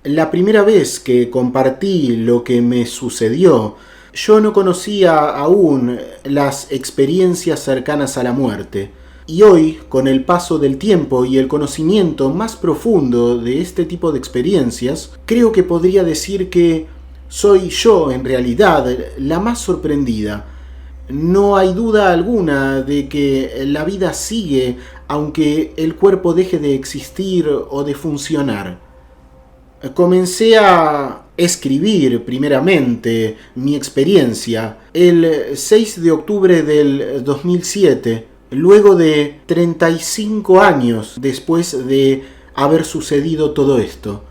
La primera vez que compartí lo que me sucedió, yo no conocía aún las experiencias cercanas a la muerte. Y hoy, con el paso del tiempo y el conocimiento más profundo de este tipo de experiencias, creo que podría decir que soy yo, en realidad, la más sorprendida. No hay duda alguna de que la vida sigue aunque el cuerpo deje de existir o de funcionar. Comencé a escribir primeramente mi experiencia el 6 de octubre del 2007, luego de 35 años después de haber sucedido todo esto.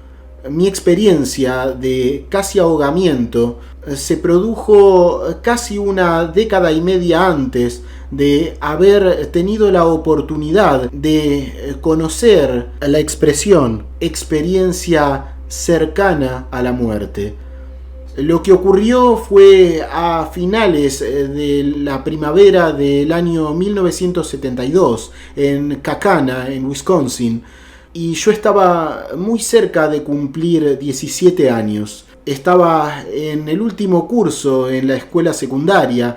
Mi experiencia de casi ahogamiento se produjo casi una década y media antes de haber tenido la oportunidad de conocer la expresión experiencia cercana a la muerte. Lo que ocurrió fue a finales de la primavera del año 1972 en Kaukauna, en Wisconsin, y yo estaba muy cerca de cumplir 17 años. Estaba en el último curso en la escuela secundaria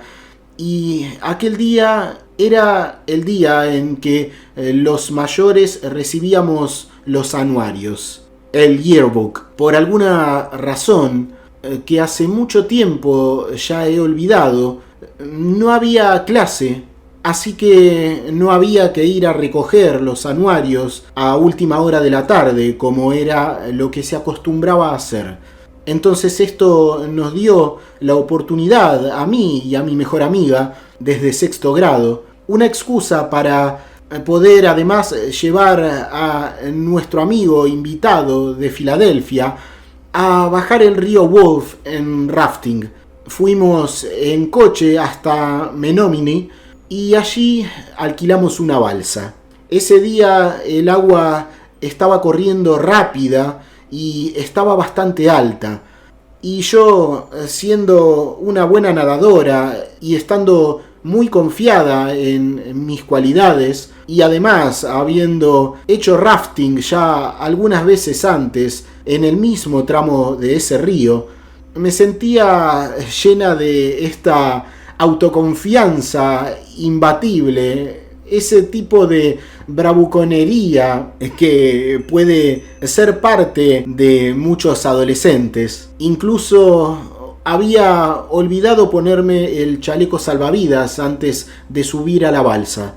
y aquel día era el día en que los mayores recibíamos los anuarios, el yearbook. Por alguna razón que hace mucho tiempo ya he olvidado, no había clase. Así que no había que ir a recoger los anuarios a última hora de la tarde, como era lo que se acostumbraba a hacer. Entonces esto nos dio la oportunidad, a mí y a mi mejor amiga, desde sexto grado, una excusa para poder además llevar a nuestro amigo invitado de Filadelfia a bajar el río Wolf en rafting. Fuimos en coche hasta Menominee y allí alquilamos una balsa. Ese día el agua estaba corriendo rápida y estaba bastante alta. Y yo, siendo una buena nadadora y estando muy confiada en mis cualidades, y además habiendo hecho rafting ya algunas veces antes en el mismo tramo de ese río, me sentía llena de esta autoconfianza imbatible, ese tipo de bravuconería que puede ser parte de muchos adolescentes. Incluso había olvidado ponerme el chaleco salvavidas antes de subir a la balsa.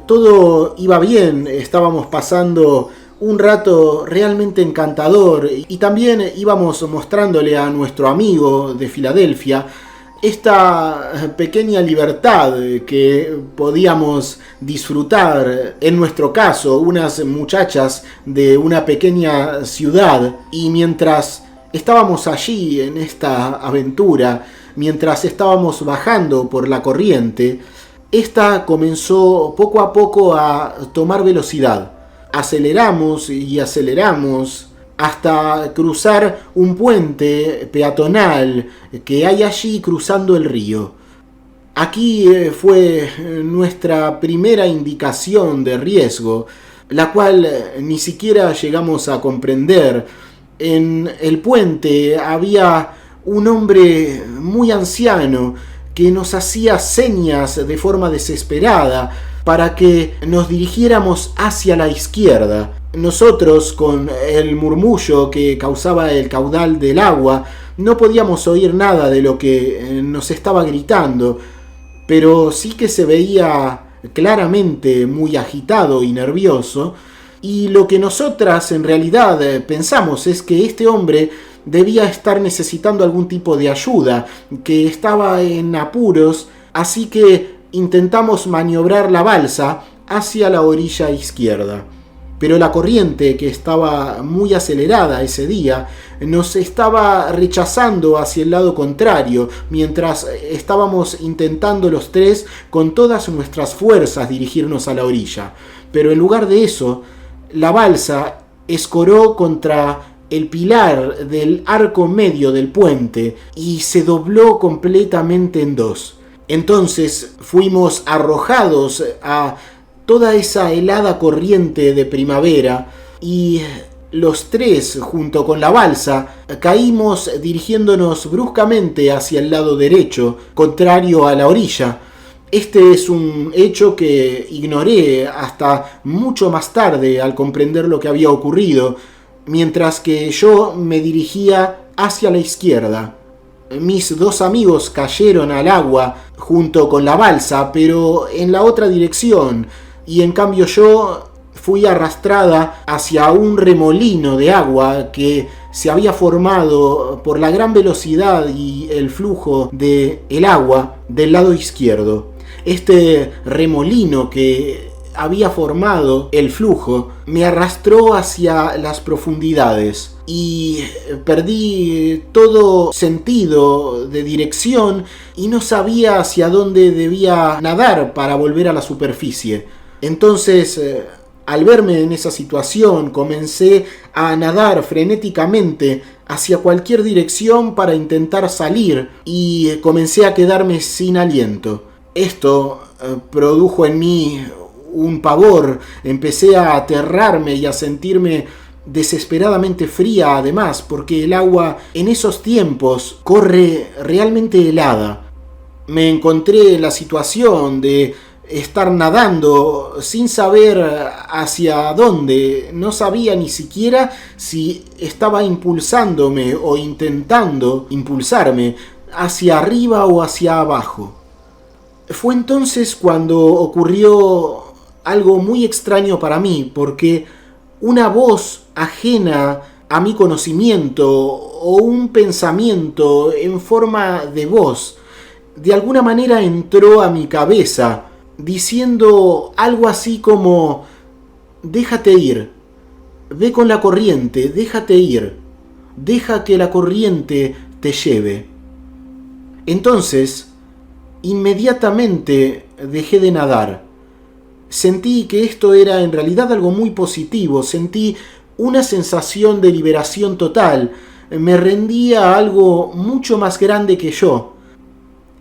Todo iba bien, estábamos pasando un rato realmente encantador y también íbamos mostrándole a nuestro amigo de Filadelfia esta pequeña libertad que podíamos disfrutar, en nuestro caso, unas muchachas de una pequeña ciudad, y mientras estábamos allí en esta aventura, mientras estábamos bajando por la corriente, esta comenzó poco a poco a tomar velocidad. Aceleramos y aceleramos hasta cruzar un puente peatonal que hay allí cruzando el río. Aquí fue nuestra primera indicación de riesgo, la cual ni siquiera llegamos a comprender. En el puente había un hombre muy anciano que nos hacía señas de forma desesperada para que nos dirigiéramos hacia la izquierda. Nosotros, con el murmullo que causaba el caudal del agua, no podíamos oír nada de lo que nos estaba gritando, pero sí que se veía claramente muy agitado y nervioso, y lo que nosotras en realidad pensamos es que este hombre debía estar necesitando algún tipo de ayuda, que estaba en apuros, así que intentamos maniobrar la balsa hacia la orilla izquierda. Pero la corriente, que estaba muy acelerada ese día, nos estaba rechazando hacia el lado contrario, mientras estábamos intentando los tres con todas nuestras fuerzas dirigirnos a la orilla. Pero en lugar de eso, la balsa escoró contra el pilar del arco medio del puente y se dobló completamente en dos. Entonces fuimos arrojados a toda esa helada corriente de primavera y Los tres, junto con la balsa, caímos dirigiéndonos bruscamente hacia el lado derecho, contrario a la orilla. Este es un hecho que ignoré hasta mucho más tarde al comprender lo que había ocurrido, mientras que yo me dirigía hacia la izquierda. Mis dos amigos cayeron al agua junto con la balsa, pero en la otra dirección, y en cambio yo fui arrastrada hacia un remolino de agua que se había formado por la gran velocidad y el flujo del agua del lado izquierdo. Este remolino que había formado el flujo me arrastró hacia las profundidades y perdí todo sentido de dirección y no sabía hacia dónde debía nadar para volver a la superficie. Entonces, al verme en esa situación, comencé a nadar frenéticamente hacia cualquier dirección para intentar salir y comencé a quedarme sin aliento. Esto produjo en mí un pavor, empecé a aterrarme y a sentirme desesperadamente fría además, porque el agua en esos tiempos corre realmente helada. Me encontré en la situación de estar nadando sin saber hacia dónde, no sabía ni siquiera si estaba impulsándome o intentando impulsarme hacia arriba o hacia abajo. Fue entonces cuando ocurrió algo muy extraño para mí, porque una voz ajena a mi conocimiento o un pensamiento en forma de voz de alguna manera entró a mi cabeza diciendo algo así como: déjate ir, ve con la corriente, déjate ir, deja que la corriente te lleve. Entonces, inmediatamente dejé de nadar. Sentí que esto era en realidad algo muy positivo, sentí una sensación de liberación total, me rendí a algo mucho más grande que yo.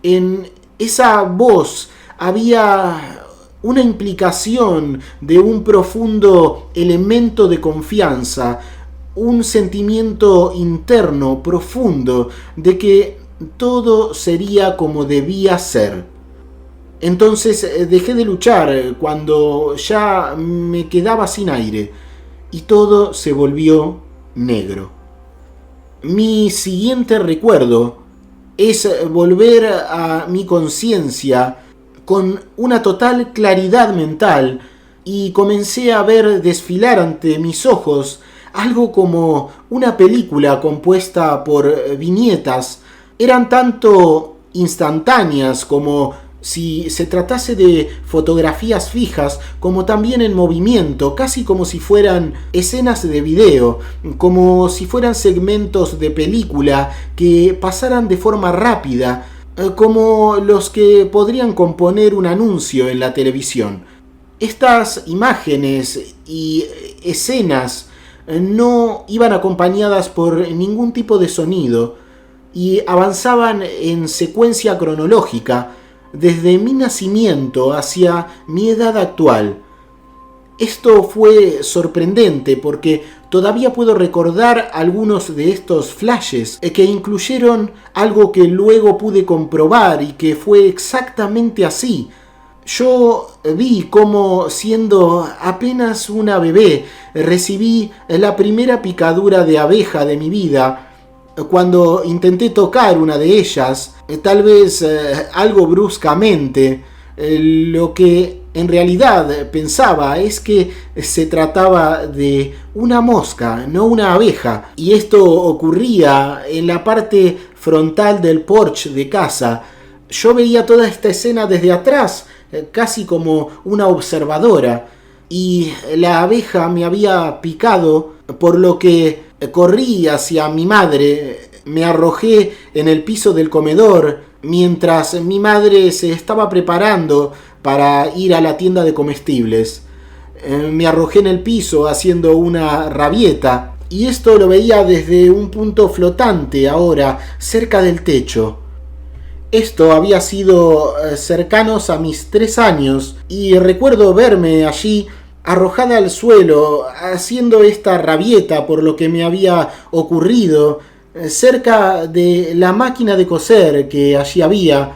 En esa voz había una implicación de un profundo elemento de confianza, un sentimiento interno profundo de que todo sería como debía ser. Entonces dejé de luchar cuando ya me quedaba sin aire y todo se volvió negro. Mi siguiente recuerdo es volver a mi conciencia con una total claridad mental y comencé a ver desfilar ante mis ojos algo como una película compuesta por viñetas. Eran tanto instantáneas como si se tratase de fotografías fijas, como también en movimiento, casi como si fueran escenas de video, como si fueran segmentos de película que pasaran de forma rápida, como los que podrían componer un anuncio en la televisión. Estas imágenes y escenas no iban acompañadas por ningún tipo de sonido y avanzaban en secuencia cronológica desde mi nacimiento hacia mi edad actual. Esto fue sorprendente porque todavía puedo recordar algunos de estos flashes que incluyeron algo que luego pude comprobar y que fue exactamente así. Yo vi cómo, siendo apenas una bebé, recibí la primera picadura de abeja de mi vida. Cuando intenté tocar una de ellas, tal vez algo bruscamente, lo que en realidad pensaba es que se trataba de una mosca, no una abeja. Y esto ocurría en la parte frontal del porche de casa. Yo veía toda esta escena desde atrás, casi como una observadora. Y la abeja me había picado, por lo que corrí hacia mi madre, me arrojé en el piso del comedor mientras mi madre se estaba preparando para ir a la tienda de comestibles. Me arrojé en el piso haciendo una rabieta y esto lo veía desde un punto flotante ahora, cerca del techo. Esto había sido cercanos a mis 3 años y recuerdo verme allí arrojada al suelo, haciendo esta rabieta por lo que me había ocurrido, cerca de la máquina de coser que allí había,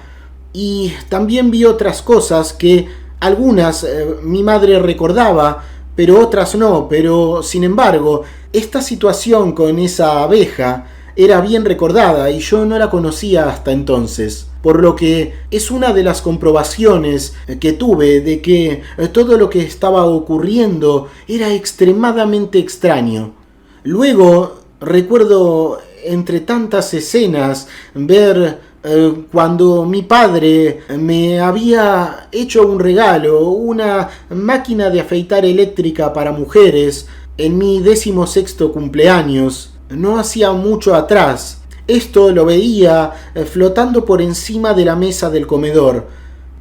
y también vi otras cosas que algunas mi madre recordaba, pero otras no. Pero sin embargo, esta situación con esa abeja era bien recordada y yo no la conocía hasta entonces, por lo que es una de las comprobaciones que tuve de que todo lo que estaba ocurriendo era extremadamente extraño. Luego recuerdo, entre tantas escenas, ver cuando mi padre me había hecho un regalo, una máquina de afeitar eléctrica para mujeres, en mi 16º cumpleaños, no hacía mucho atrás. Esto lo veía flotando por encima de la mesa del comedor,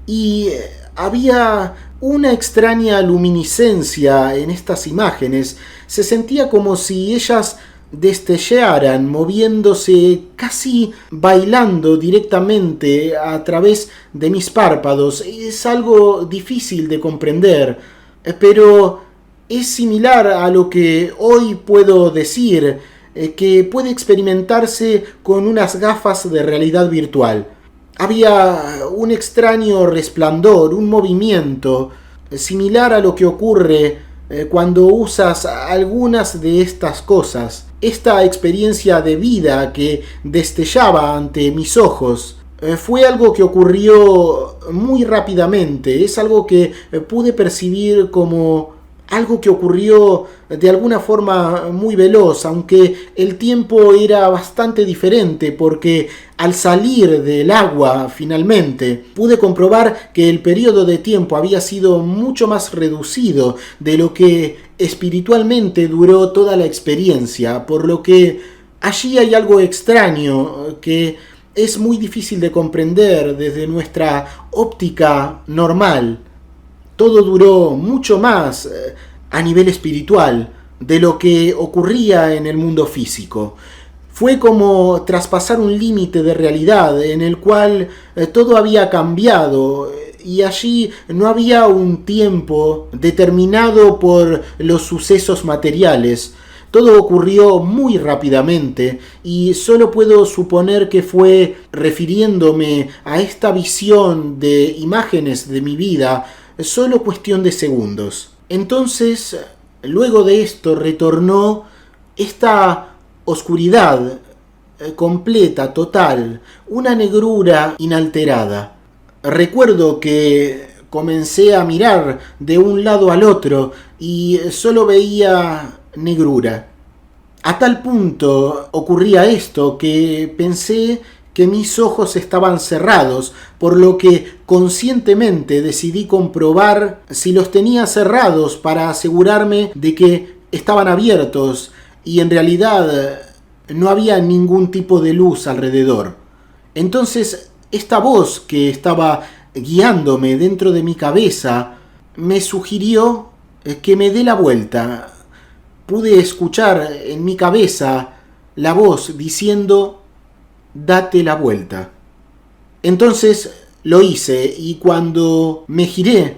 y había una extraña luminiscencia en estas imágenes. Se sentía como si ellas destellaran, moviéndose, casi bailando directamente a través de mis párpados. Es algo difícil de comprender, pero es similar a lo que hoy puedo decir que puede experimentarse con unas gafas de realidad virtual. Había un extraño resplandor, un movimiento similar a lo que ocurre cuando usas algunas de estas cosas. Esta experiencia de vida que destellaba ante mis ojos fue algo que ocurrió muy rápidamente. Es algo que pude percibir como algo que ocurrió de alguna forma muy veloz, aunque el tiempo era bastante diferente, porque al salir del agua finalmente pude comprobar que el periodo de tiempo había sido mucho más reducido de lo que espiritualmente duró toda la experiencia, por lo que allí hay algo extraño que es muy difícil de comprender desde nuestra óptica normal. Todo duró mucho más a nivel espiritual de lo que ocurría en el mundo físico. Fue como traspasar un límite de realidad en el cual todo había cambiado, y allí no había un tiempo determinado por los sucesos materiales. Todo ocurrió muy rápidamente y solo puedo suponer que fue refiriéndome a esta visión de imágenes de mi vida, solo cuestión de segundos. Entonces, luego de esto retornó esta oscuridad completa, total, una negrura inalterada. Recuerdo que comencé a mirar de un lado al otro y solo veía negrura. A tal punto ocurría esto que pensé que mis ojos estaban cerrados, por lo que conscientemente decidí comprobar si los tenía cerrados para asegurarme de que estaban abiertos, y en realidad no había ningún tipo de luz alrededor. Entonces, esta voz que estaba guiándome dentro de mi cabeza me sugirió que me dé la vuelta. Pude escuchar en mi cabeza la voz diciendo: date la vuelta. Entonces lo hice, y cuando me giré,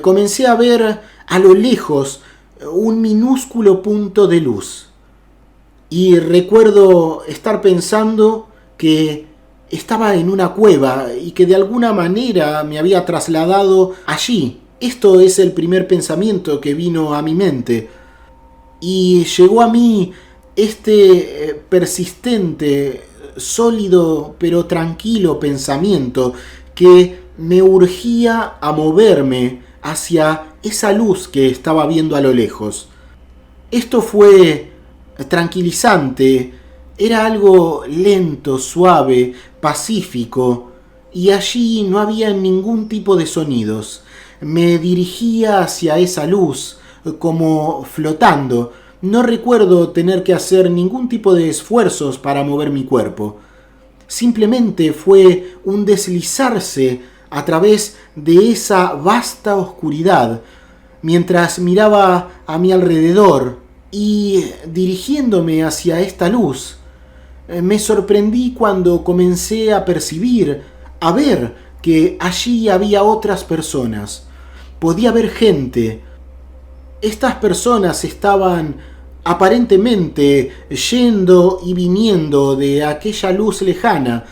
comencé a ver a lo lejos un minúsculo punto de luz. Y recuerdo estar pensando que estaba en una cueva y que de alguna manera me había trasladado allí. Esto es el primer pensamiento que vino a mi mente. Y llegó a mí este persistente, sólido pero tranquilo pensamiento que me urgía a moverme hacia esa luz que estaba viendo a lo lejos. Esto fue tranquilizante, era algo lento, suave, pacífico, y allí no había ningún tipo de sonidos. Me dirigía hacia esa luz como flotando. No recuerdo tener que hacer ningún tipo de esfuerzos para mover mi cuerpo. Simplemente fue un deslizarse a través de esa vasta oscuridad, mientras miraba a mi alrededor y, dirigiéndome hacia esta luz, me sorprendí cuando comencé a percibir, a ver que allí había otras personas. Podía ver gente, Estas personas estaban aparentemente yendo y viniendo de aquella luz lejana.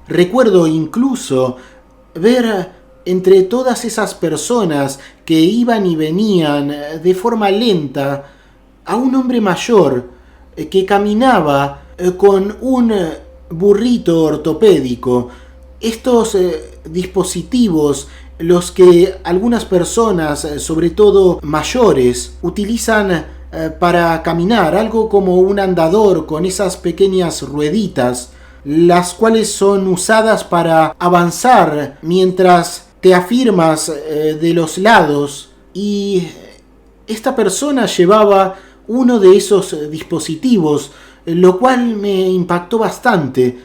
Recuerdo incluso ver entre todas esas personas que iban y venían de forma lenta a un hombre mayor que caminaba con un burrito ortopédico. Estos dispositivos, los que algunas personas, sobre todo mayores, utilizan para caminar, algo como un andador con esas pequeñas rueditas, las cuales son usadas para avanzar mientras te afirmas de los lados. Y esta persona llevaba uno de esos dispositivos, lo cual me impactó bastante.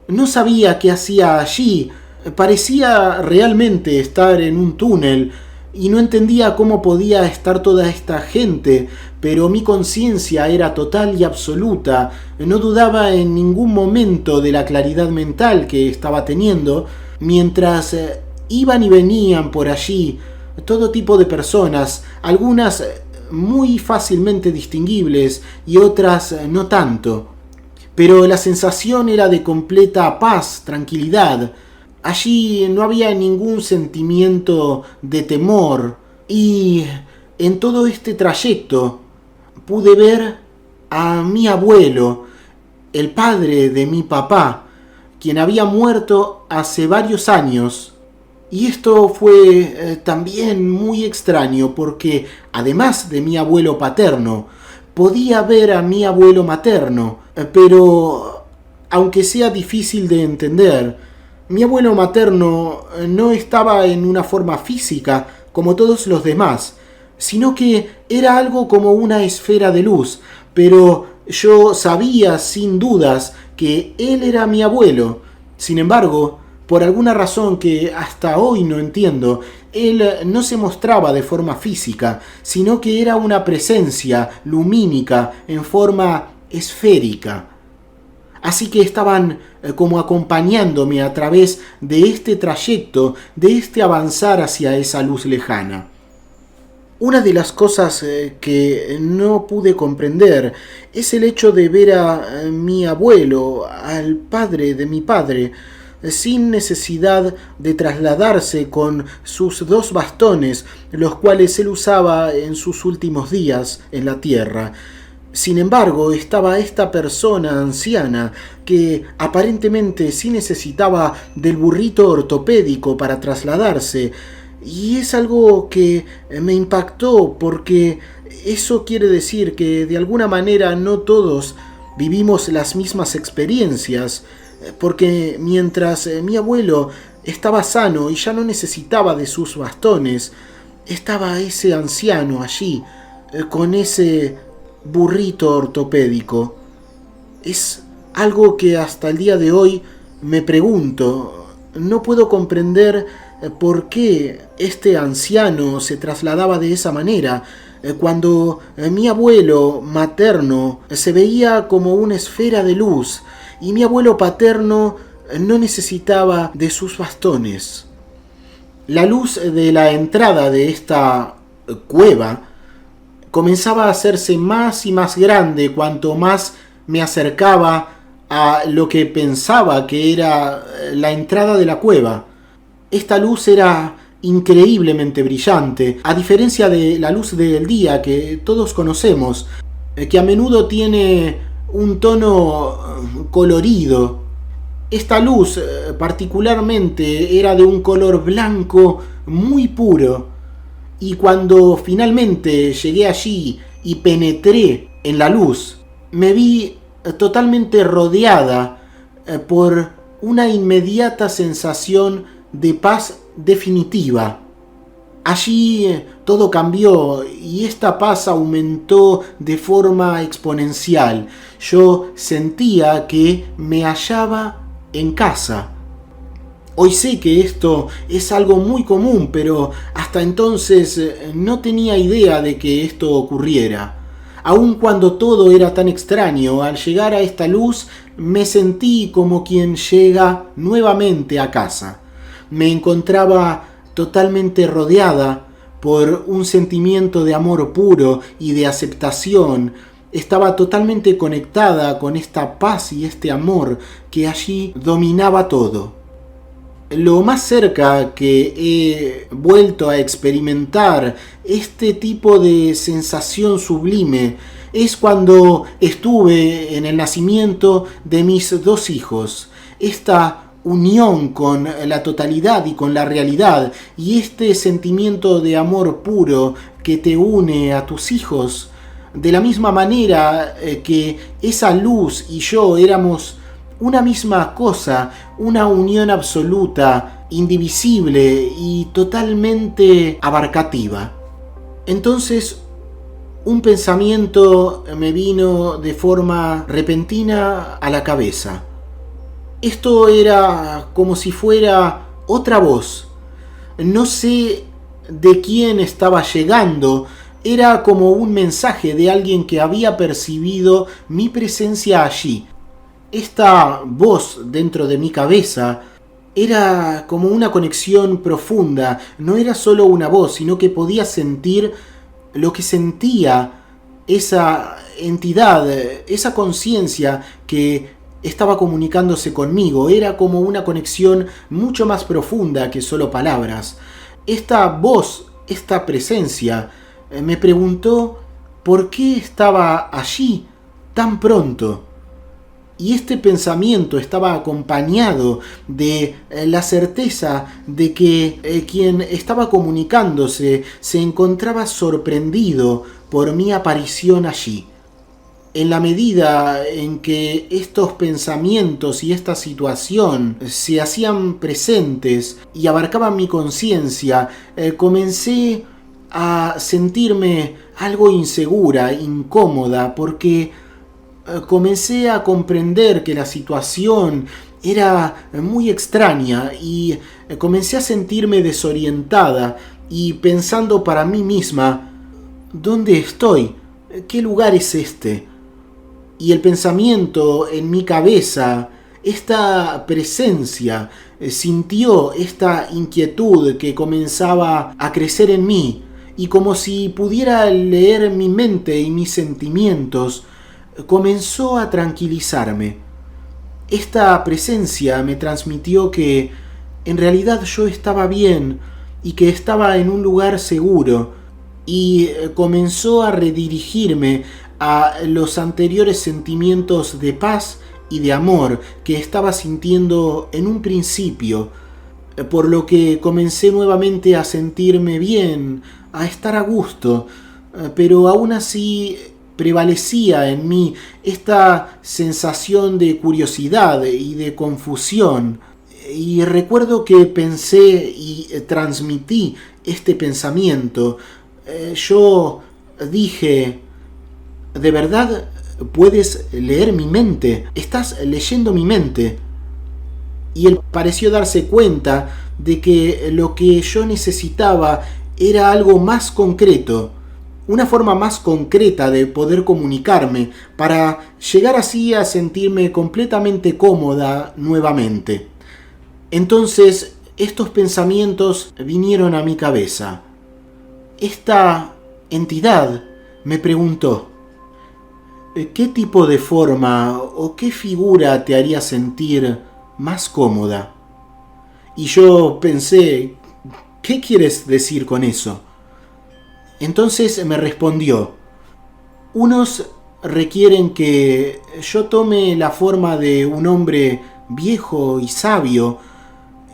No sabía qué hacía allí, parecía realmente estar en un túnel y no entendía cómo podía estar toda esta gente, pero mi conciencia era total y absoluta. No dudaba en ningún momento de la claridad mental que estaba teniendo mientras iban y venían por allí todo tipo de personas, algunas muy fácilmente distinguibles y otras no tanto. Pero la sensación era de completa paz, tranquilidad. Allí no había ningún sentimiento de temor, y en todo este trayecto pude ver a mi abuelo, el padre de mi papá, quien había muerto hace varios años. Y esto fue también muy extraño porque, además de mi abuelo paterno, podía ver a mi abuelo materno, pero aunque sea difícil de entender, mi abuelo materno no estaba en una forma física como todos los demás, sino que era algo como una esfera de luz, pero yo sabía sin dudas que él era mi abuelo. Sin embargo, por alguna razón que hasta hoy no entiendo, él no se mostraba de forma física, sino que era una presencia lumínica en forma esférica. Así que estaban como acompañándome a través de este trayecto, de este avanzar hacia esa luz lejana. Una de las cosas que no pude comprender es el hecho de ver a mi abuelo, al padre de mi padre, sin necesidad de trasladarse con sus 2 bastones, los cuales él usaba en sus últimos días en la tierra. Sin embargo, estaba esta persona anciana que aparentemente sí necesitaba del burrito ortopédico para trasladarse, y es algo que me impactó porque eso quiere decir que de alguna manera no todos vivimos las mismas experiencias, porque mientras mi abuelo estaba sano y ya no necesitaba de sus bastones, estaba ese anciano allí con ese burrito ortopédico. Es algo que hasta el día de hoy me pregunto. No puedo comprender por qué este anciano se trasladaba de esa manera, cuando mi abuelo materno se veía como una esfera de luz y mi abuelo paterno no necesitaba de sus bastones. La luz de la entrada de esta cueva comenzaba a hacerse más y más grande cuanto más me acercaba a lo que pensaba que era la entrada de la cueva. Esta luz era increíblemente brillante, a diferencia de la luz del día que todos conocemos, que a menudo tiene un tono colorido. Esta luz particularmente era de un color blanco muy puro, y cuando finalmente llegué allí y penetré en la luz, me vi totalmente rodeada por una inmediata sensación de paz definitiva. Allí todo cambió y esta paz aumentó de forma exponencial. Yo sentía que me hallaba en casa. Hoy sé que esto es algo muy común, pero hasta entonces no tenía idea de que esto ocurriera. Aun cuando todo era tan extraño, al llegar a esta luz me sentí como quien llega nuevamente a casa. Me encontraba totalmente rodeada por un sentimiento de amor puro y de aceptación. Estaba totalmente conectada con esta paz y este amor que allí dominaba todo. Lo más cerca que he vuelto a experimentar este tipo de sensación sublime es cuando estuve en el nacimiento de mis 2 hijos. Esta unión con la totalidad y con la realidad, y este sentimiento de amor puro que te une a tus hijos, de la misma manera que esa luz y yo éramos una misma cosa, una unión absoluta, indivisible y totalmente abarcativa. Entonces, un pensamiento me vino de forma repentina a la cabeza. Esto era como si fuera otra voz. No sé de quién estaba llegando. Era como un mensaje de alguien que había percibido mi presencia allí. Esta voz dentro de mi cabeza era como una conexión profunda. No era solo una voz, sino que podía sentir lo que sentía esa entidad, esa conciencia que estaba comunicándose conmigo. Era como una conexión mucho más profunda que solo palabras. Esta voz, esta presencia, me preguntó por qué estaba allí tan pronto. Y este pensamiento estaba acompañado de la certeza de que quien estaba comunicándose se encontraba sorprendido por mi aparición allí. En la medida en que estos pensamientos y esta situación se hacían presentes y abarcaban mi conciencia, comencé a sentirme algo insegura, incómoda, porque comencé a comprender que la situación era muy extraña y comencé a sentirme desorientada y pensando para mí misma, ¿dónde estoy? ¿Qué lugar es este? Y el pensamiento en mi cabeza, esta presencia, sintió esta inquietud que comenzaba a crecer en mí, y como si pudiera leer mi mente y mis sentimientos, comenzó a tranquilizarme. Esta presencia me transmitió que en realidad yo estaba bien y que estaba en un lugar seguro, y comenzó a redirigirme a los anteriores sentimientos de paz y de amor que estaba sintiendo en un principio, por lo que comencé nuevamente a sentirme bien, a estar a gusto, pero aún así prevalecía en mí esta sensación de curiosidad y de confusión. Y recuerdo que pensé y transmití este pensamiento. Yo dije, ¿de verdad puedes leer mi mente? Estás leyendo mi mente. Y él pareció darse cuenta de que lo que yo necesitaba era algo más concreto, una forma más concreta de poder comunicarme para llegar así a sentirme completamente cómoda nuevamente. Entonces, estos pensamientos vinieron a mi cabeza. Esta entidad me preguntó, ¿qué tipo de forma o qué figura te haría sentir más cómoda? Y yo pensé, ¿qué quieres decir con eso? Entonces me respondió, unos requieren que yo tome la forma de un hombre viejo y sabio,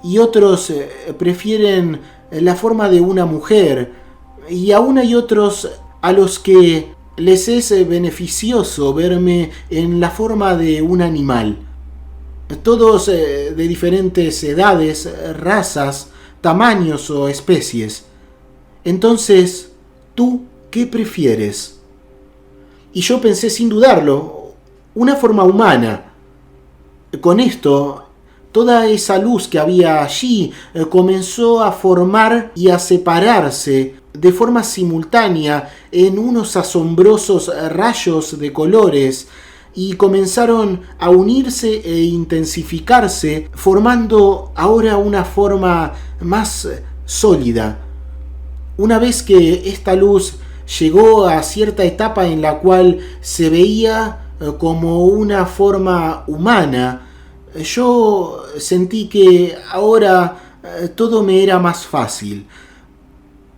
y otros prefieren la forma de una mujer, y aún hay otros a los que les es beneficioso verme en la forma de un animal. Todos de diferentes edades, razas, tamaños o especies. Entonces, ¿tú qué prefieres? Y yo pensé sin dudarlo, una forma humana. Con esto, toda esa luz que había allí comenzó a formar y a separarse de forma simultánea en unos asombrosos rayos de colores, y comenzaron a unirse e intensificarse, formando ahora una forma más sólida, Una vez que esta luz llegó a cierta etapa en la cual se veía como una forma humana, yo sentí que ahora todo me era más fácil.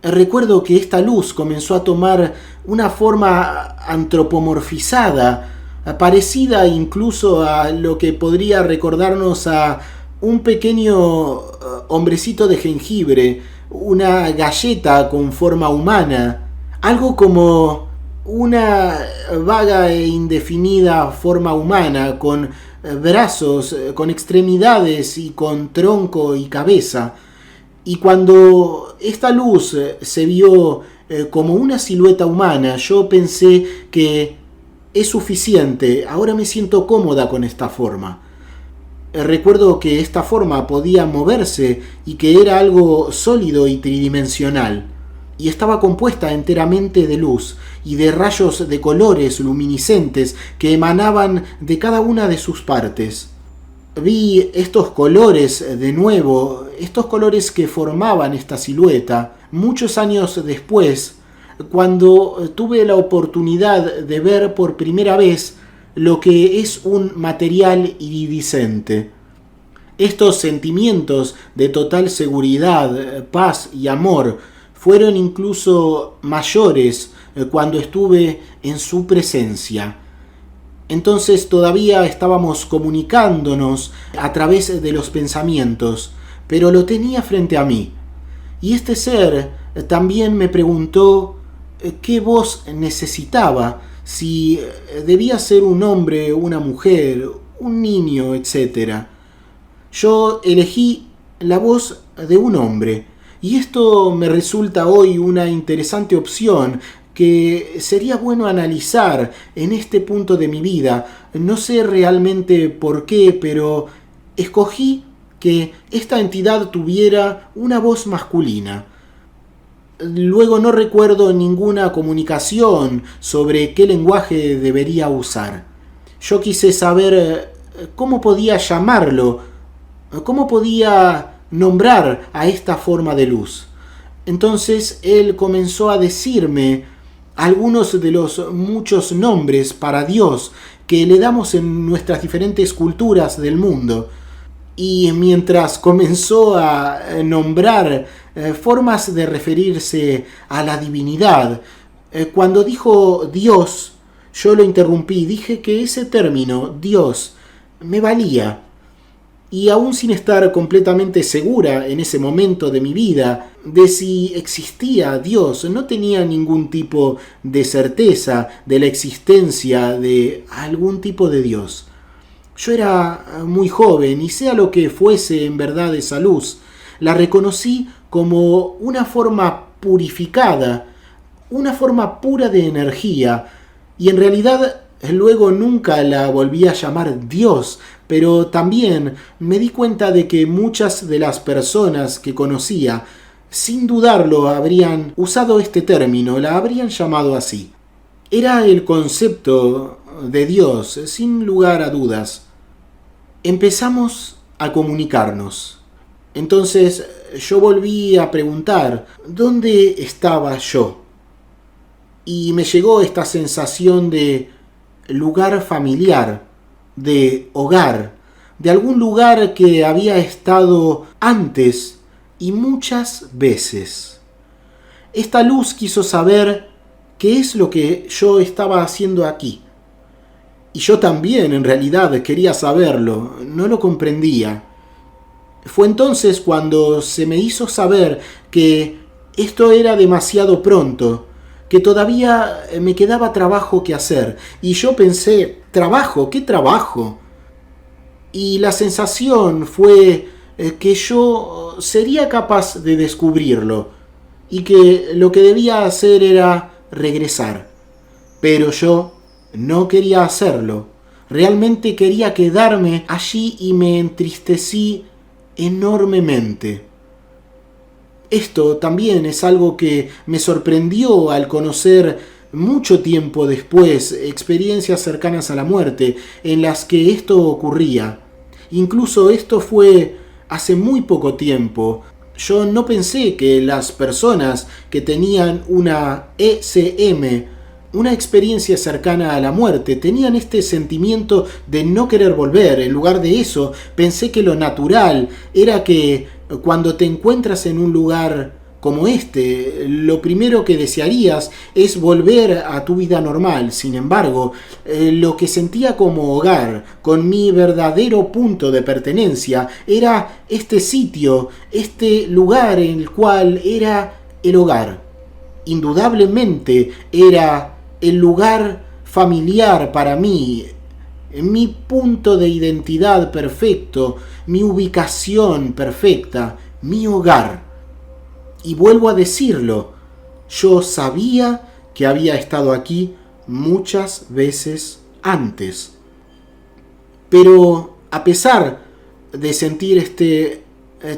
Recuerdo que esta luz comenzó a tomar una forma antropomorfizada, parecida incluso a lo que podría recordarnos a un pequeño hombrecito de jengibre, una galleta con forma humana, algo como una vaga e indefinida forma humana, con brazos, con extremidades y con tronco y cabeza. Y cuando esta luz se vio como una silueta humana, yo pensé que es suficiente, ahora me siento cómoda con esta forma. Recuerdo que esta forma podía moverse y que era algo sólido y tridimensional, y estaba compuesta enteramente de luz y de rayos de colores luminiscentes que emanaban de cada una de sus partes. Vi estos colores de nuevo, estos colores que formaban esta silueta, muchos años después, cuando tuve la oportunidad de ver por primera vez lo que es un material iridiscente. Estos sentimientos de total seguridad, paz y amor fueron incluso mayores cuando estuve en su presencia. Entonces todavía estábamos comunicándonos a través de los pensamientos, pero lo tenía frente a mí. Y este ser también me preguntó qué voz necesitaba, si debía ser un hombre, una mujer, un niño, etc. Yo elegí la voz de un hombre, y esto me resulta hoy una interesante opción que sería bueno analizar en este punto de mi vida. No sé realmente por qué, pero escogí que esta entidad tuviera una voz masculina. Luego no recuerdo ninguna comunicación sobre qué lenguaje debería usar. Yo quise saber cómo podía llamarlo, cómo podía nombrar a esta forma de luz. Entonces él comenzó a decirme algunos de los muchos nombres para Dios que le damos en nuestras diferentes culturas del mundo. Y mientras comenzó a nombrar formas de referirse a la divinidad, cuando dijo Dios, yo lo interrumpí, dije que ese término, Dios, me valía. Y aún sin estar completamente segura en ese momento de mi vida de si existía Dios, no tenía ningún tipo de certeza de la existencia de algún tipo de Dios. Yo era muy joven y sea lo que fuese en verdad esa luz, la reconocí como una forma purificada, una forma pura de energía, y en realidad luego nunca la volví a llamar Dios, pero también me di cuenta de que muchas de las personas que conocía, sin dudarlo, habrían usado este término, la habrían llamado así. Era el concepto de Dios, sin lugar a dudas. Empezamos a comunicarnos. Entonces yo volví a preguntar, ¿dónde estaba yo? Y me llegó esta sensación de lugar familiar, de hogar, de algún lugar que había estado antes y muchas veces. Esta luz quiso saber qué es lo que yo estaba haciendo aquí. Y yo también, en realidad, quería saberlo, no lo comprendía. Fue entonces cuando se me hizo saber que esto era demasiado pronto, que todavía me quedaba trabajo que hacer. Y yo pensé, ¿trabajo? ¿Qué trabajo? Y la sensación fue que yo sería capaz de descubrirlo y que lo que debía hacer era regresar. Pero yo no quería hacerlo. Realmente quería quedarme allí y me entristecí enormemente. Esto también es algo que me sorprendió al conocer mucho tiempo después experiencias cercanas a la muerte en las que esto ocurría. Incluso esto fue hace muy poco tiempo. Yo no pensé que las personas que tenían una ECM, una experiencia cercana a la muerte, tenían este sentimiento de no querer volver. En lugar de eso, pensé que lo natural era que cuando te encuentras en un lugar como este, lo primero que desearías es volver a tu vida normal. Sin embargo, lo que sentía como hogar, con mi verdadero punto de pertenencia, era este sitio, este lugar en el cual era el hogar. Indudablemente era el lugar familiar para mí, mi punto de identidad perfecto, mi ubicación perfecta, mi hogar. Y vuelvo a decirlo, yo sabía que había estado aquí muchas veces antes. Pero a pesar de sentir este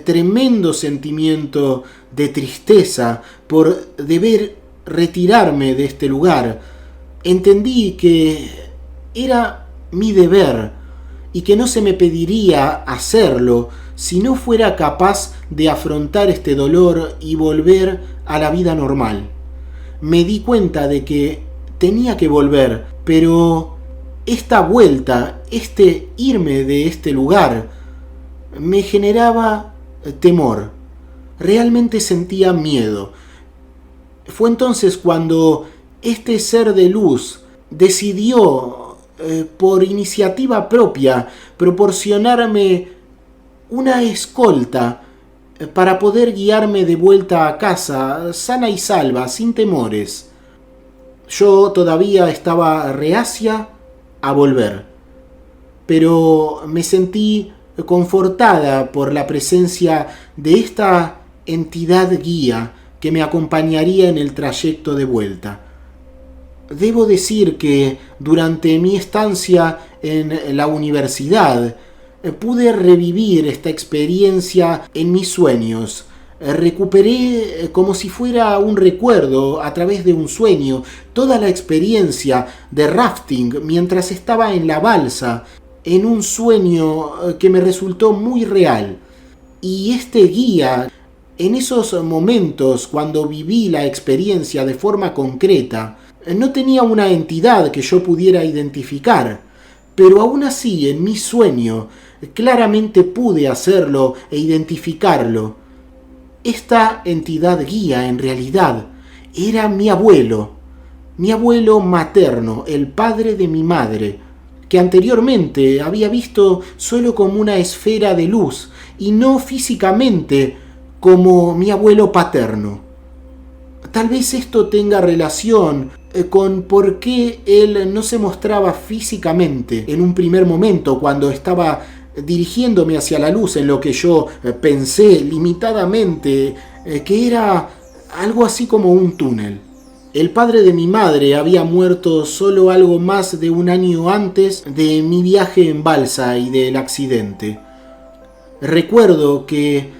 tremendo sentimiento de tristeza por deber retirarme de este lugar, entendí que era mi deber y que no se me pediría hacerlo si no fuera capaz de afrontar este dolor y volver a la vida normal. Me di cuenta de que tenía que volver, pero esta vuelta, este irme de este lugar, me generaba temor. Realmente sentía miedo. Fue entonces cuando este ser de luz decidió, por iniciativa propia, proporcionarme una escolta para poder guiarme de vuelta a casa, sana y salva, sin temores. Yo todavía estaba reacia a volver, pero me sentí confortada por la presencia de esta entidad guía que me acompañaría en el trayecto de vuelta. Debo decir que durante mi estancia en la universidad pude revivir esta experiencia en mis sueños. Recuperé como si fuera un recuerdo a través de un sueño toda la experiencia de rafting mientras estaba en la balsa, en un sueño que me resultó muy real. Y este guía, en esos momentos cuando viví la experiencia de forma concreta, no tenía una entidad que yo pudiera identificar, pero aún así en mi sueño claramente pude hacerlo e identificarlo. Esta entidad guía en realidad era mi abuelo materno, el padre de mi madre, que anteriormente había visto solo como una esfera de luz y no físicamente como mi abuelo paterno. Tal vez esto tenga relación con por qué él no se mostraba físicamente en un primer momento cuando estaba dirigiéndome hacia la luz, en lo que yo pensé limitadamente que era algo así como un túnel. El padre de mi madre había muerto solo algo más de un año antes de mi viaje en balsa y del accidente. Recuerdo que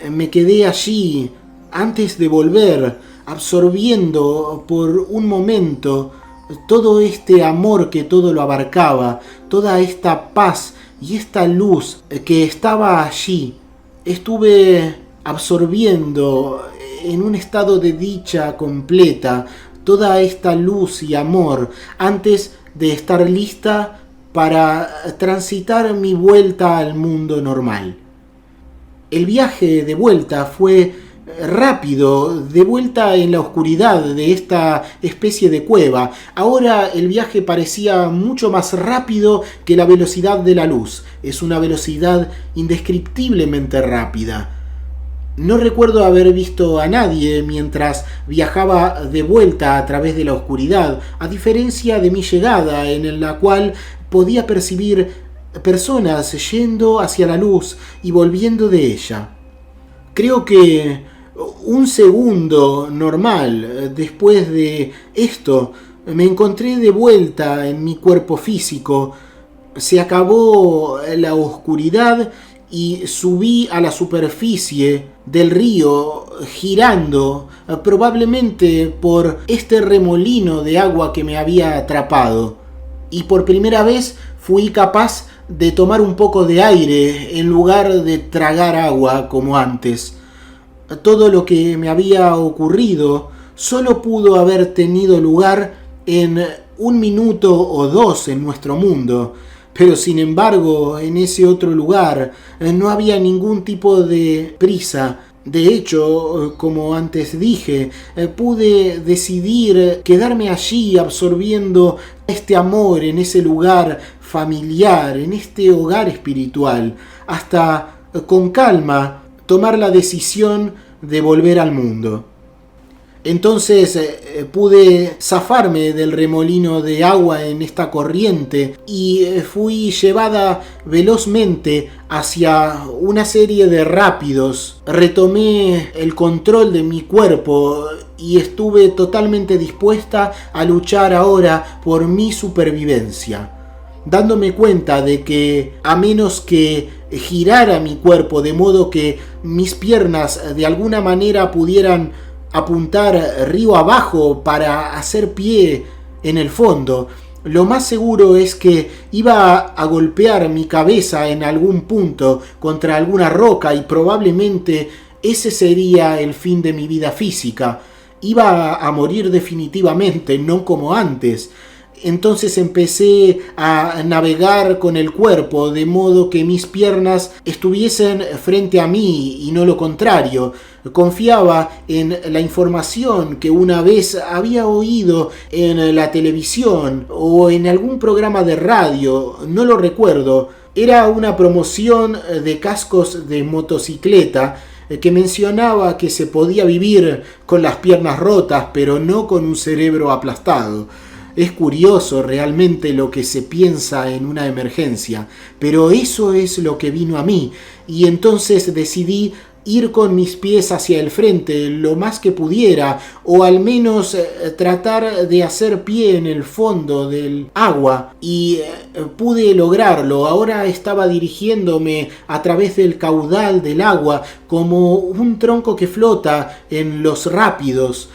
me quedé allí antes de volver, absorbiendo por un momento todo este amor que todo lo abarcaba, toda esta paz y esta luz que estaba allí. Estuve absorbiendo en un estado de dicha completa toda esta luz y amor antes de estar lista para transitar mi vuelta al mundo normal. El viaje de vuelta fue rápido, de vuelta en la oscuridad de esta especie de cueva. Ahora el viaje parecía mucho más rápido que la velocidad de la luz. Es una velocidad indescriptiblemente rápida. No recuerdo haber visto a nadie mientras viajaba de vuelta a través de la oscuridad, a diferencia de mi llegada, en la cual podía percibir personas yendo hacia la luz y volviendo de ella. Creo que un segundo normal después de esto me encontré de vuelta en mi cuerpo físico. Se acabó la oscuridad y subí a la superficie del río girando, probablemente por este remolino de agua que me había atrapado. Y por primera vez fui capaz de tomar un poco de aire en lugar de tragar agua como antes. todo lo que me había ocurrido solo pudo haber tenido lugar en 1 minuto o 2 en nuestro mundo, pero sin embargo en ese otro lugar no había ningún tipo de prisa. De hecho, como antes dije, pude decidir quedarme allí absorbiendo este amor en ese lugar familiar, en este hogar espiritual, hasta con calma tomar la decisión de volver al mundo. Entonces pude zafarme del remolino de agua en esta corriente y fui llevada velozmente hacia una serie de rápidos. Retomé el control de mi cuerpo y estuve totalmente dispuesta a luchar ahora por mi supervivencia, dándome cuenta de que a menos que girara mi cuerpo de modo que mis piernas de alguna manera pudieran apuntar río abajo para hacer pie en el fondo, lo más seguro es que iba a golpear mi cabeza en algún punto contra alguna roca y probablemente ese sería el fin de mi vida física. Iba a morir definitivamente, no como antes. Entonces empecé a navegar con el cuerpo de modo que mis piernas estuviesen frente a mí y no lo contrario. Confiaba en la información que una vez había oído en la televisión o en algún programa de radio, no lo recuerdo. Era una promoción de cascos de motocicleta que mencionaba que se podía vivir con las piernas rotas, pero no con un cerebro aplastado. Es curioso realmente lo que se piensa en una emergencia, pero eso es lo que vino a mí, y entonces decidí ir con mis pies hacia el frente lo más que pudiera, o al menos tratar de hacer pie en el fondo del agua, y pude lograrlo. Ahora estaba dirigiéndome a través del caudal del agua como un tronco que flota en los rápidos,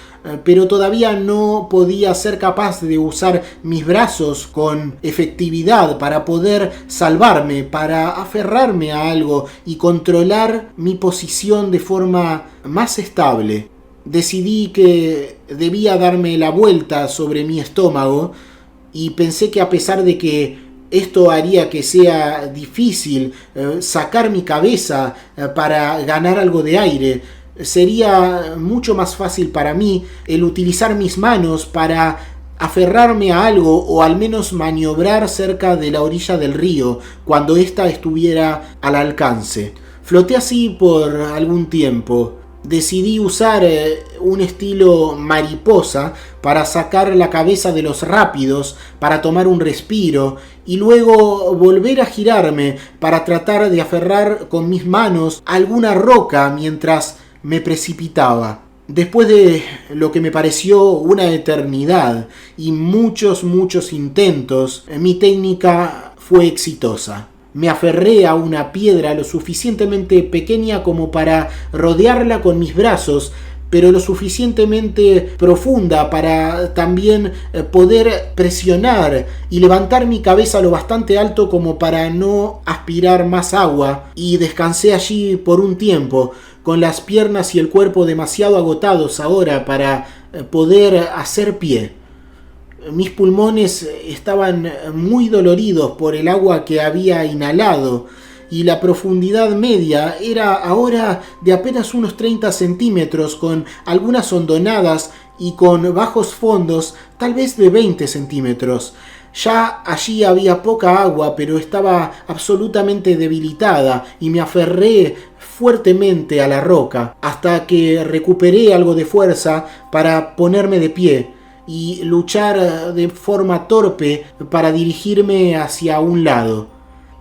pero todavía no podía ser capaz de usar mis brazos con efectividad para poder salvarme, para aferrarme a algo y controlar mi posición de forma más estable. Decidí que debía darme la vuelta sobre mi estómago y pensé que a pesar de que esto haría que sea difícil sacar mi cabeza para ganar algo de aire, sería mucho más fácil para mí el utilizar mis manos para aferrarme a algo o al menos maniobrar cerca de la orilla del río cuando ésta estuviera al alcance. Floté así por algún tiempo. Decidí usar un estilo mariposa para sacar la cabeza de los rápidos, para tomar un respiro y luego volver a girarme para tratar de aferrar con mis manos alguna roca mientras me precipitaba. Después de lo que me pareció una eternidad y muchos intentos, mi técnica fue exitosa. Me aferré a una piedra lo suficientemente pequeña como para rodearla con mis brazos, pero lo suficientemente profunda para también poder presionar y levantar mi cabeza lo bastante alto como para no aspirar más agua, y descansé allí por un tiempo, con las piernas y el cuerpo demasiado agotados ahora para poder hacer pie. Mis pulmones estaban muy doloridos por el agua que había inhalado, y la profundidad media era ahora de apenas unos 30 centímetros, con algunas hondonadas y con bajos fondos tal vez de 20 centímetros. Ya allí había poca agua, pero estaba absolutamente debilitada y me aferré fuertemente a la roca hasta que recuperé algo de fuerza para ponerme de pie y luchar de forma torpe para dirigirme hacia un lado.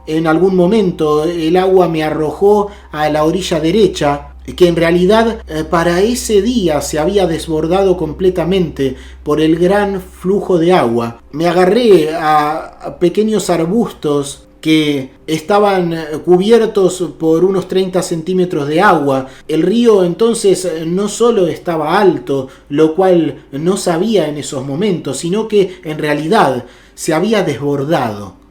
En algún momento el agua me arrojó a la orilla derecha, que en realidad para ese día se había desbordado completamente por el gran flujo de agua. Me agarré a pequeños arbustos que estaban cubiertos por unos 30 centímetros de agua. El río entonces no solo estaba alto, lo cual no sabía en esos momentos, sino que en realidad se había desbordado.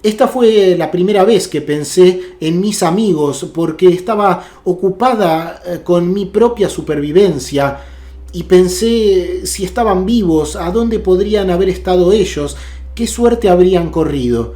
Esta fue la primera vez que pensé en mis amigos porque estaba ocupada con mi propia supervivencia y pensé si estaban vivos, a dónde podrían haber estado ellos, qué suerte habrían corrido.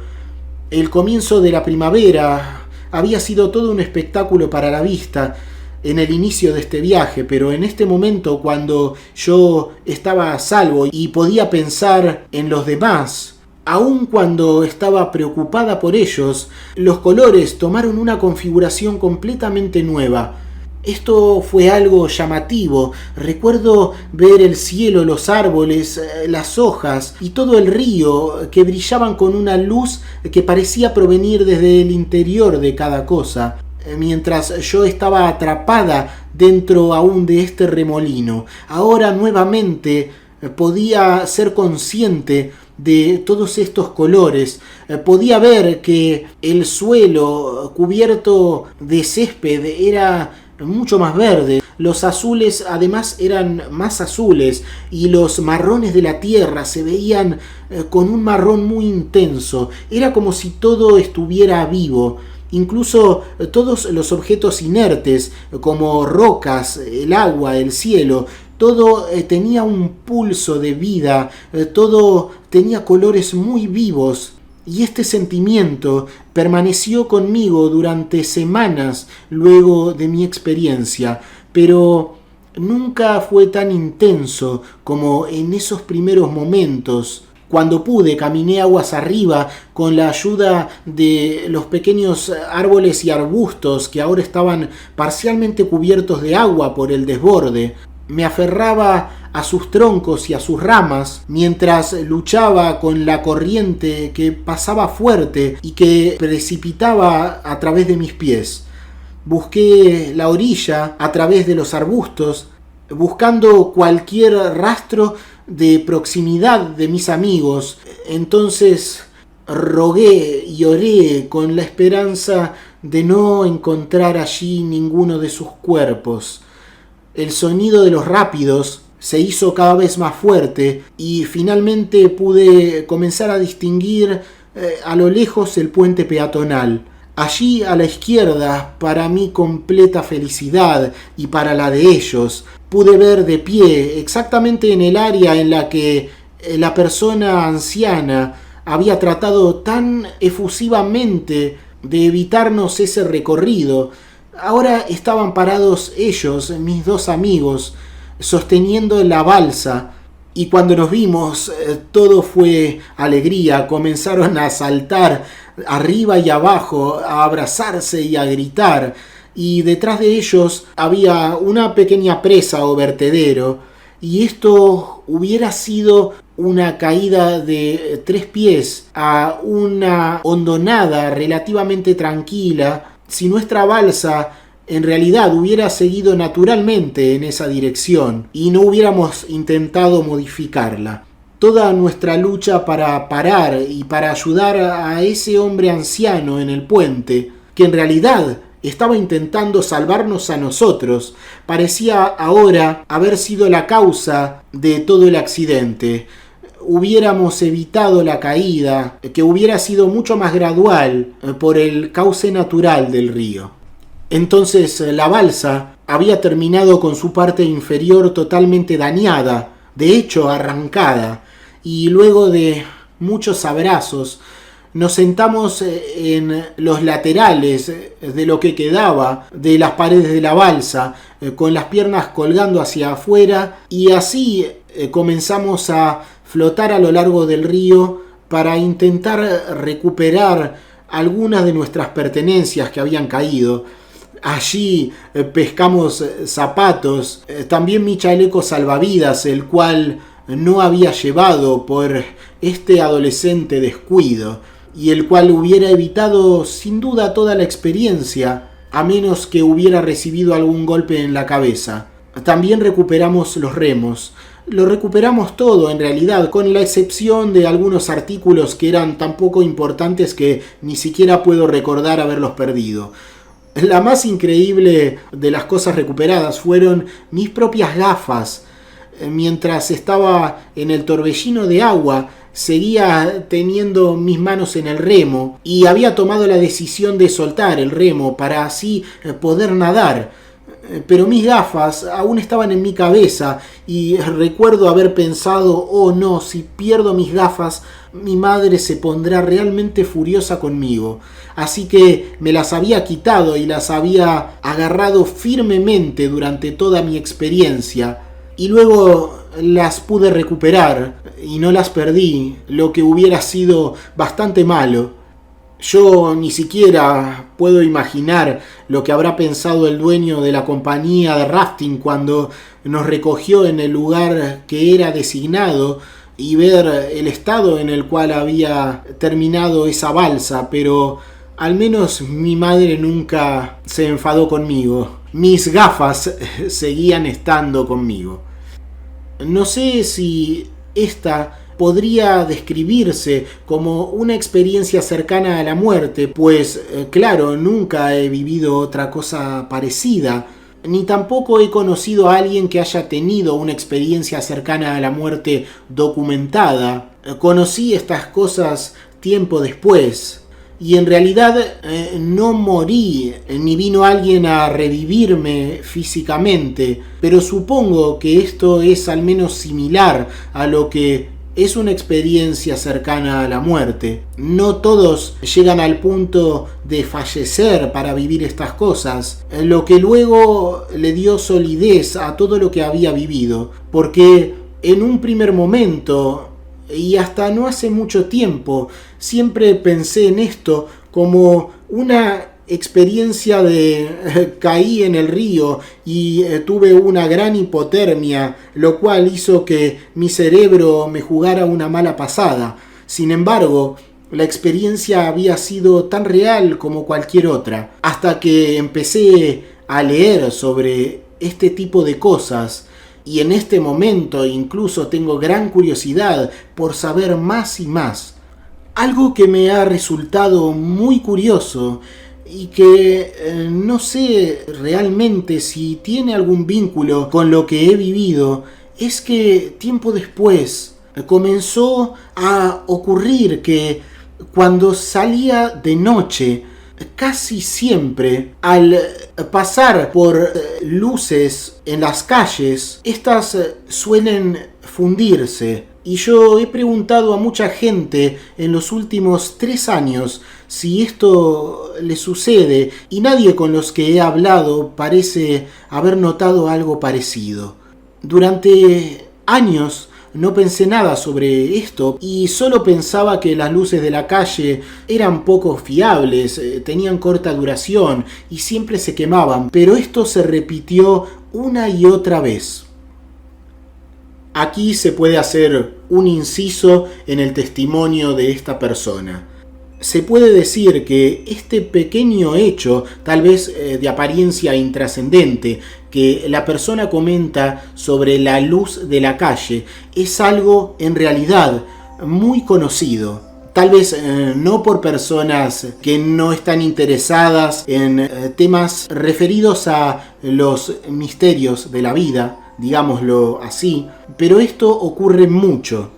El comienzo de la primavera había sido todo un espectáculo para la vista en el inicio de este viaje, pero en este momento, cuando yo estaba a salvo y podía pensar en los demás, aun cuando estaba preocupada por ellos, los colores tomaron una configuración completamente nueva. Esto fue algo llamativo. Recuerdo ver el cielo, los árboles, las hojas y todo el río que brillaban con una luz que parecía provenir desde el interior de cada cosa, mientras yo estaba atrapada dentro aún de este remolino. Ahora nuevamente podía ser consciente de todos estos colores. Podía ver que el suelo cubierto de césped era mucho más verde. Los azules además eran más azules y los marrones de la tierra se veían con un marrón muy intenso. Era como si todo estuviera vivo. Incluso todos los objetos inertes como rocas, el agua, el cielo, todo tenía un pulso de vida, todo tenía colores muy vivos. Y este sentimiento permaneció conmigo durante semanas luego de mi experiencia, pero nunca fue tan intenso como en esos primeros momentos. Cuando pude, caminé aguas arriba con la ayuda de los pequeños árboles y arbustos que ahora estaban parcialmente cubiertos de agua por el desborde. Me aferraba a sus troncos y a sus ramas mientras luchaba con la corriente que pasaba fuerte y que precipitaba a través de mis pies. Busqué la orilla a través de los arbustos, buscando cualquier rastro de proximidad de mis amigos. Entonces rogué y oré con la esperanza de no encontrar allí ninguno de sus cuerpos. El sonido de los rápidos se hizo cada vez más fuerte y finalmente pude comenzar a distinguir a lo lejos el puente peatonal. Allí a la izquierda, para mi completa felicidad y para la de ellos, pude ver de pie, exactamente en el área en la que la persona anciana había tratado tan efusivamente de evitarnos ese recorrido. Ahora estaban parados ellos, mis dos amigos, sosteniendo la balsa, y cuando nos vimos todo fue alegría. Comenzaron a saltar arriba y abajo, a abrazarse y a gritar, y detrás de ellos había una pequeña presa o vertedero, y esto hubiera sido una caída de 3 pies a una hondonada relativamente tranquila si nuestra balsa en realidad hubiera seguido naturalmente en esa dirección y no hubiéramos intentado modificarla. Toda nuestra lucha para parar y para ayudar a ese hombre anciano en el puente, que en realidad estaba intentando salvarnos a nosotros, parecía ahora haber sido la causa de todo el accidente. Hubiéramos evitado la caída, que hubiera sido mucho más gradual por el cauce natural del río. Entonces la balsa había terminado con su parte inferior totalmente dañada, de hecho arrancada, y luego de muchos abrazos nos sentamos en los laterales de lo que quedaba de las paredes de la balsa, con las piernas colgando hacia afuera, y así comenzamos a flotar a lo largo del río para intentar recuperar algunas de nuestras pertenencias que habían caído. Allí pescamos zapatos, también mi chaleco salvavidas, el cual no había llevado por este adolescente descuido, y el cual hubiera evitado sin duda toda la experiencia, a menos que hubiera recibido algún golpe en la cabeza. También recuperamos los remos. Lo recuperamos todo en realidad, con la excepción de algunos artículos que eran tan poco importantes que ni siquiera puedo recordar haberlos perdido. La más increíble de las cosas recuperadas fueron mis propias gafas. Mientras estaba en el torbellino de agua, seguía teniendo mis manos en el remo y había tomado la decisión de soltar el remo para así poder nadar. Pero mis gafas aún estaban en mi cabeza y recuerdo haber pensado, oh no, si pierdo mis gafas, mi madre se pondrá realmente furiosa conmigo. Así que me las había quitado y las había agarrado firmemente durante toda mi experiencia. Y luego las pude recuperar y no las perdí, lo que hubiera sido bastante malo. Yo ni siquiera puedo imaginar lo que habrá pensado el dueño de la compañía de rafting cuando nos recogió en el lugar que era designado y ver el estado en el cual había terminado esa balsa, pero al menos mi madre nunca se enfadó conmigo. Mis gafas seguían estando conmigo. No sé si esta podría describirse como una experiencia cercana a la muerte, pues claro, nunca he vivido otra cosa parecida, ni tampoco he conocido a alguien que haya tenido una experiencia cercana a la muerte documentada. Conocí estas cosas tiempo después. Y en realidad no morí, ni vino alguien a revivirme físicamente, pero supongo que esto es al menos similar a lo que es una experiencia cercana a la muerte. No todos llegan al punto de fallecer para vivir estas cosas, lo que luego le dio solidez a todo lo que había vivido, porque en un primer momento, y hasta no hace mucho tiempo, siempre pensé en esto como una experiencia de caí en el río y tuve una gran hipotermia, lo cual hizo que mi cerebro me jugara una mala pasada. Sin embargo, la experiencia había sido tan real como cualquier otra, hasta que empecé a leer sobre este tipo de cosas. Y en este momento incluso tengo gran curiosidad por saber más y más. Algo que me ha resultado muy curioso y que no sé realmente si tiene algún vínculo con lo que he vivido, es que tiempo después comenzó a ocurrir que cuando salía de noche, casi siempre al pasar por luces en las calles, estas suelen fundirse. Y yo he preguntado a mucha gente en los últimos 3 años si esto le sucede, y nadie con los que he hablado parece haber notado algo parecido. Durante años no pensé nada sobre esto y solo pensaba que las luces de la calle eran poco fiables, tenían corta duración y siempre se quemaban, pero esto se repitió una y otra vez. Aquí se puede hacer un inciso en el testimonio de esta persona. Se puede decir que este pequeño hecho, tal vez de apariencia intrascendente, que la persona comenta sobre la luz de la calle, es algo en realidad muy conocido. Tal vez no por personas que no están interesadas en temas referidos a los misterios de la vida, digámoslo así, pero esto ocurre mucho.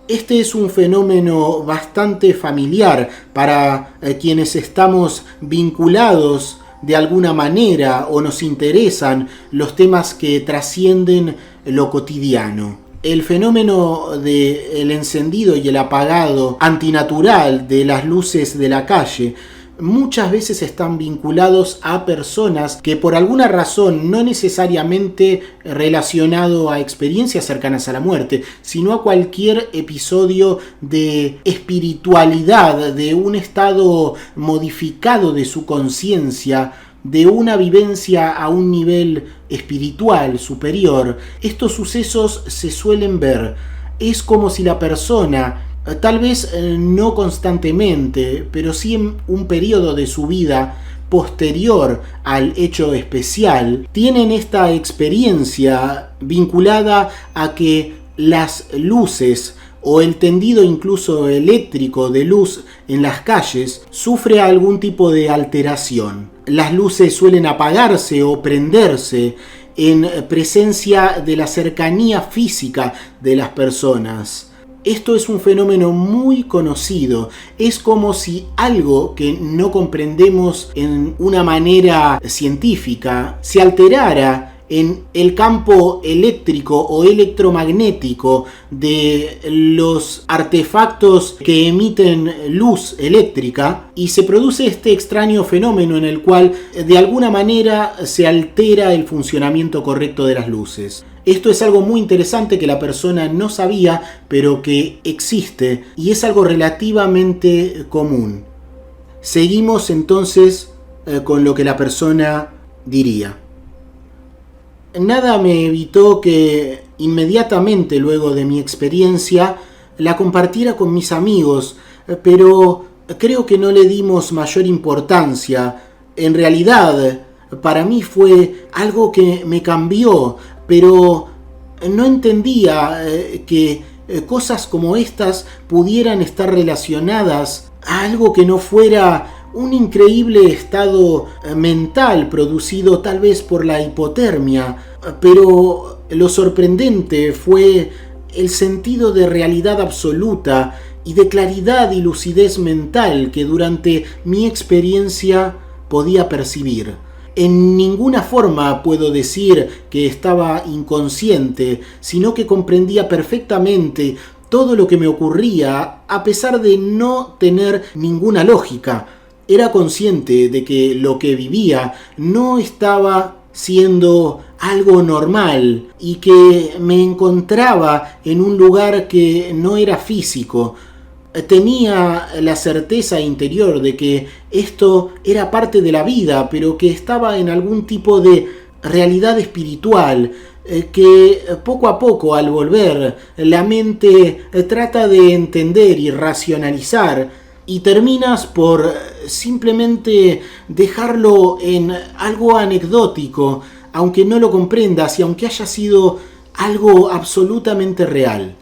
Este es un fenómeno bastante familiar para quienes estamos vinculados de alguna manera o nos interesan los temas que trascienden lo cotidiano. El fenómeno del encendido y el apagado antinatural de las luces de la calle muchas veces están vinculados a personas que por alguna razón, no necesariamente relacionado a experiencias cercanas a la muerte, sino a cualquier episodio de espiritualidad, de un estado modificado de su conciencia, de una vivencia a un nivel espiritual superior. Estos sucesos se suelen ver. Es como si la persona, tal vez no constantemente, pero sí en un periodo de su vida posterior al hecho especial, tienen esta experiencia vinculada a que las luces o el tendido incluso eléctrico de luz en las calles sufre algún tipo de alteración. Las luces suelen apagarse o prenderse en presencia de la cercanía física de las personas. Esto es un fenómeno muy conocido. Es como si algo que no comprendemos en una manera científica se alterara en el campo eléctrico o electromagnético de los artefactos que emiten luz eléctrica, y se produce este extraño fenómeno en el cual de alguna manera se altera el funcionamiento correcto de las luces. Esto es algo muy interesante que la persona no sabía, pero que existe y es algo relativamente común. Seguimos entonces con lo que la persona diría. Nada me evitó que inmediatamente luego de mi experiencia la compartiera con mis amigos, pero creo que no le dimos mayor importancia. En realidad, para mí fue algo que me cambió, pero no entendía que cosas como estas pudieran estar relacionadas a algo que no fuera un increíble estado mental producido tal vez por la hipotermia, pero lo sorprendente fue el sentido de realidad absoluta y de claridad y lucidez mental que durante mi experiencia podía percibir. En ninguna forma puedo decir que estaba inconsciente, sino que comprendía perfectamente todo lo que me ocurría a pesar de no tener ninguna lógica. Era consciente de que lo que vivía no estaba siendo algo normal y que me encontraba en un lugar que no era físico. Tenía la certeza interior de que esto era parte de la vida, pero que estaba en algún tipo de realidad espiritual, que poco a poco, al volver, la mente trata de entender y racionalizar, y terminas por simplemente dejarlo en algo anecdótico, aunque no lo comprendas y aunque haya sido algo absolutamente real.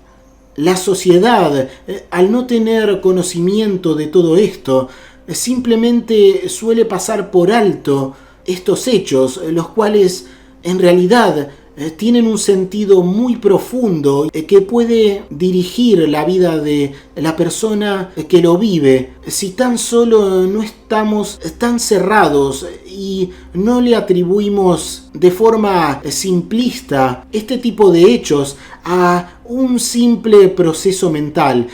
La sociedad, al no tener conocimiento de todo esto, simplemente suele pasar por alto estos hechos, los cuales en realidad tienen un sentido muy profundo que puede dirigir la vida de la persona que lo vive, si tan solo no estamos tan cerrados y no le atribuimos de forma simplista este tipo de hechos a un simple proceso mental,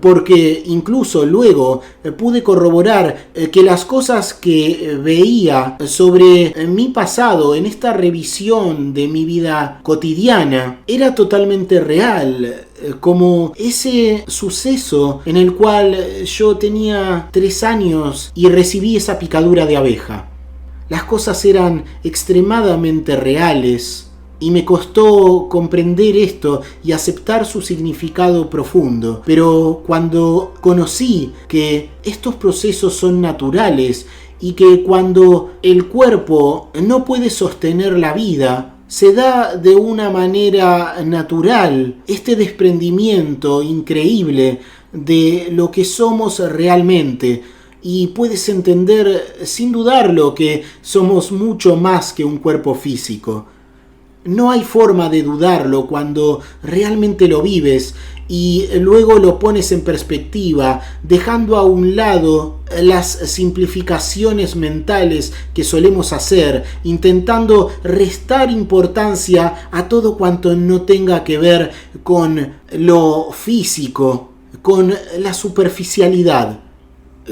porque incluso luego pude corroborar que las cosas que veía sobre mi pasado en esta revisión de mi vida cotidiana era totalmente real, como ese suceso en el cual yo tenía 3 años y recibí esa picadura de abeja. Las cosas eran extremadamente reales y me costó comprender esto y aceptar su significado profundo. Pero cuando conocí que estos procesos son naturales y que cuando el cuerpo no puede sostener la vida, se da de una manera natural este desprendimiento increíble de lo que somos realmente, y puedes entender sin dudarlo que somos mucho más que un cuerpo físico. No hay forma de dudarlo cuando realmente lo vives y luego lo pones en perspectiva, dejando a un lado las simplificaciones mentales que solemos hacer, intentando restar importancia a todo cuanto no tenga que ver con lo físico, con la superficialidad.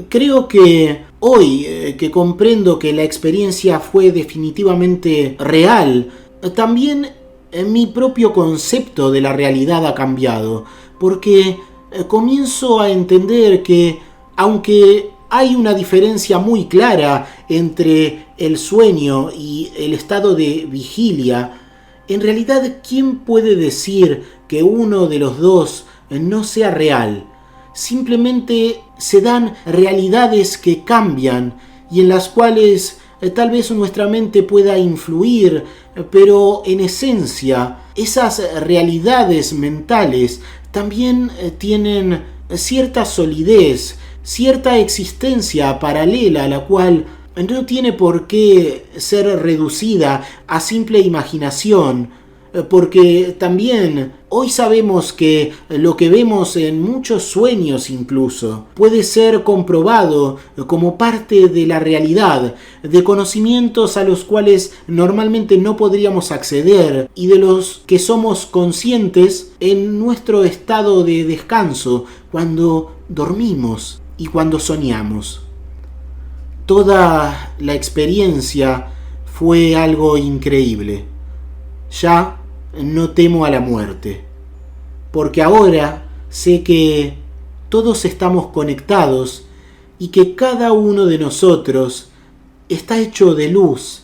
Creo que hoy que comprendo que la experiencia fue definitivamente real, también mi propio concepto de la realidad ha cambiado, porque comienzo a entender que, aunque hay una diferencia muy clara entre el sueño y el estado de vigilia, en realidad, ¿quién puede decir que uno de los dos no sea real? Simplemente se dan realidades que cambian y en las cuales tal vez nuestra mente pueda influir, pero en esencia esas realidades mentales también tienen cierta solidez, cierta existencia paralela a la cual no tiene por qué ser reducida a simple imaginación, porque también hoy sabemos que lo que vemos en muchos sueños incluso puede ser comprobado como parte de la realidad, de conocimientos a los cuales normalmente no podríamos acceder y de los que somos conscientes en nuestro estado de descanso, cuando dormimos y cuando soñamos. Toda la experiencia fue algo increíble. Ya no temo a la muerte, porque ahora sé que todos estamos conectados y que cada uno de nosotros está hecho de luz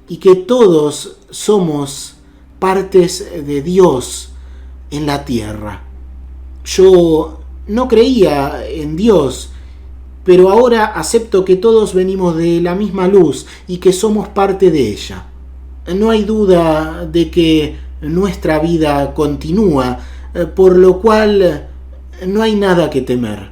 y que todos somos partes de Dios en la tierra. Yo no creía en Dios, pero ahora acepto que todos venimos de la misma luz y que somos parte de ella. No hay duda de que nuestra vida continúa, por lo cual no hay nada que temer.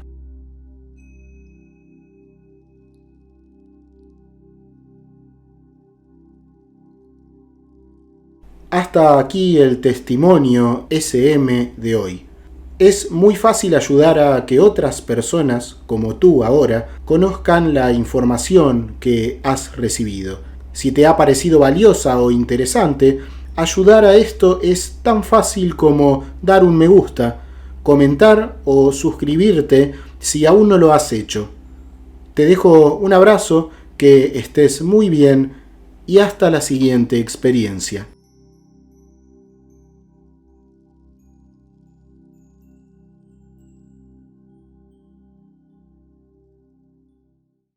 Hasta aquí el testimonio SM de hoy. Es muy fácil ayudar a que otras personas, como tú ahora, conozcan la información que has recibido. Si te ha parecido valiosa o interesante, ayudar a esto es tan fácil como dar un me gusta, comentar o suscribirte si aún no lo has hecho. Te dejo un abrazo, que estés muy bien y hasta la siguiente experiencia.